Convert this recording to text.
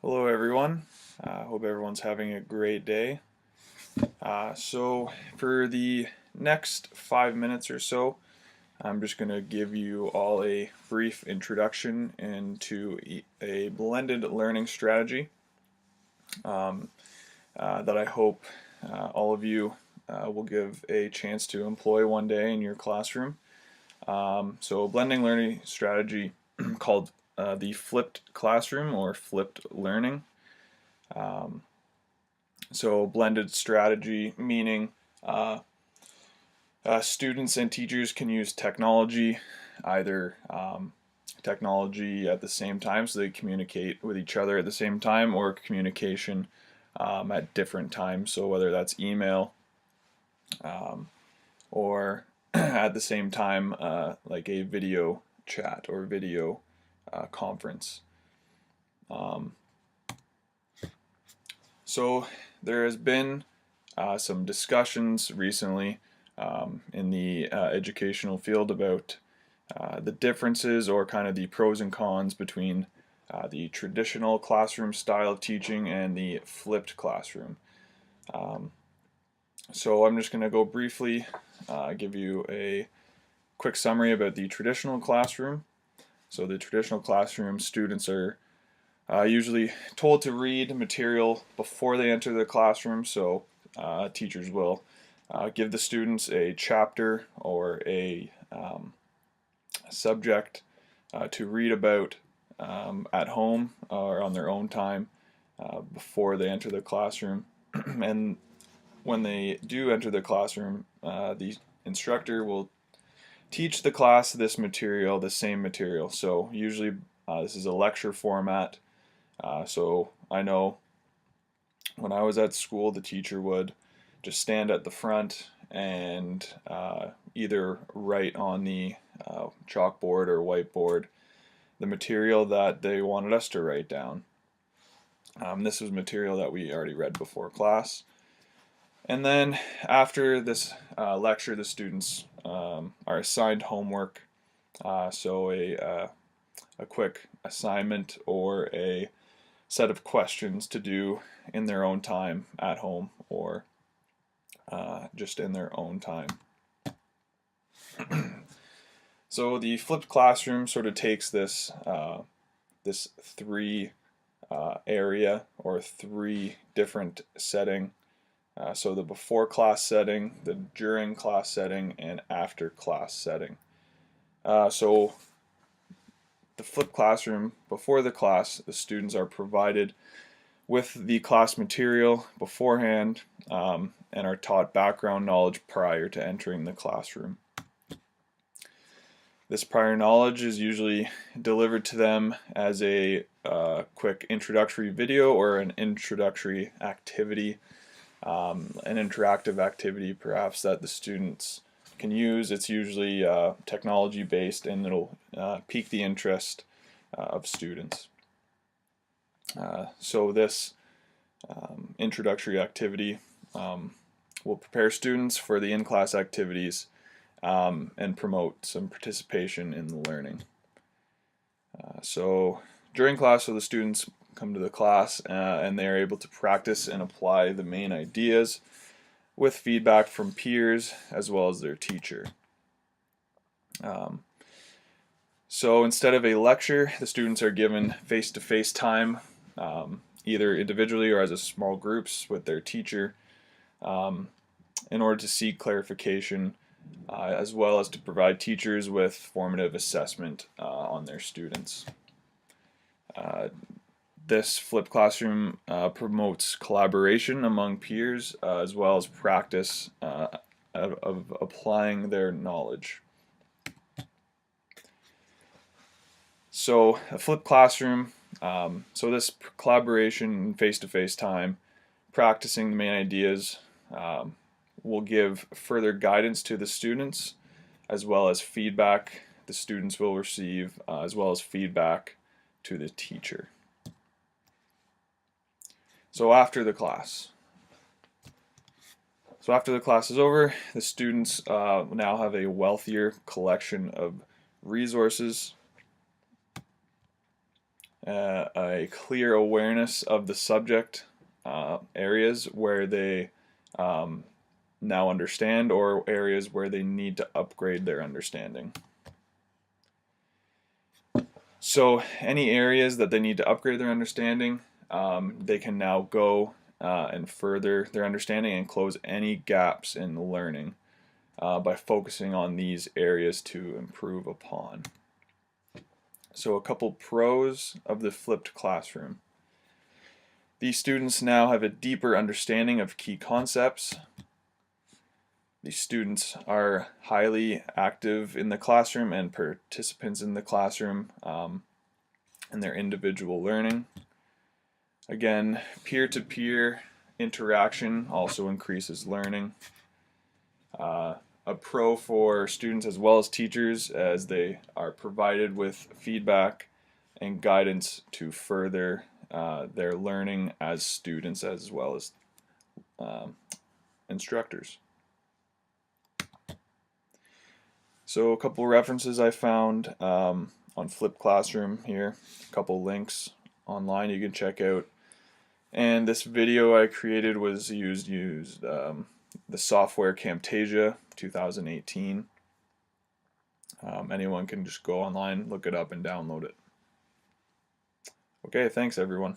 Hello everyone. Hope everyone's having a great day. So for the next 5 minutes or so, I'm just going to give you all a brief introduction into a blended learning strategy um, that I hope all of you will give a chance to employ one day in your classroom. So a blending learning strategy called the flipped classroom or flipped learning. Um, So blended strategy, meaning students and teachers can use technology, either technology at the same time, so they communicate with each other at the same time, or communication at different times. So whether that's email um, or at the same time, like a video chat or video conference. Um, so there has been some discussions recently in the educational field about the differences or kind of the pros and cons between the traditional classroom style of teaching and the flipped classroom. Um, so I'm just going to go briefly give you a quick summary about the traditional classroom. So the traditional classroom students are usually told to read material before they enter the classroom, so teachers will give the students a chapter or a subject to read about at home or on their own time before they enter the classroom. And when they do enter the classroom, the instructor will teach the class this material, the same material. So usually this is a lecture format. So I know when I was at school, the teacher would just stand at the front and either write on the chalkboard or whiteboard the material that they wanted us to write down. This was material that we already read before class. And then after this lecture, the students are assigned homework. So a quick assignment or a set of questions to do in their own time at home or just in their own time. So the flipped classroom sort of takes this three area or three different setting. So the before class setting, the during class setting, and after class setting. So the flipped classroom, before the class, the students are provided with the class material beforehand and are taught background knowledge prior to entering the classroom. This prior knowledge is usually delivered to them as a quick introductory video or an introductory activity, an interactive activity perhaps that the students can use. It's usually technology based and it'll pique the interest of students. So this introductory activity will prepare students for the in-class activities and promote some participation in the learning. So during class, so the students come to the class and they are able to practice and apply the main ideas with feedback from peers as well as their teacher. So instead of a lecture, the students are given face-to-face time, either individually or as a small groups with their teacher, in order to seek clarification, as well as to provide teachers with formative assessment on their students. This flipped classroom promotes collaboration among peers as well as practice of applying their knowledge. So a flipped classroom, so this collaboration, face-to-face time, practicing the main ideas will give further guidance to the students as well as feedback the students will receive as well as feedback to the teacher. So after the class. So after the class is over, the students now have a wealthier collection of resources a clear awareness of the subject areas where they now understand, or areas where they need to upgrade their understanding. So any areas that they need to upgrade their understanding, they can now go and further their understanding and close any gaps in the learning by focusing on these areas to improve upon. So a couple pros of the flipped classroom. These students now have a deeper understanding of key concepts. These students are highly active in the classroom and participants in the classroom in their individual learning. Again, peer-to-peer interaction also increases learning. A pro for students as well as teachers, as they are provided with feedback and guidance to further their learning as students as well as instructors. So a couple references I found on Flipped Classroom here, a couple links online you can check out. And this video I created was used the software Camtasia 2018. Anyone can just go online, look it up, and download it. Okay, thanks everyone.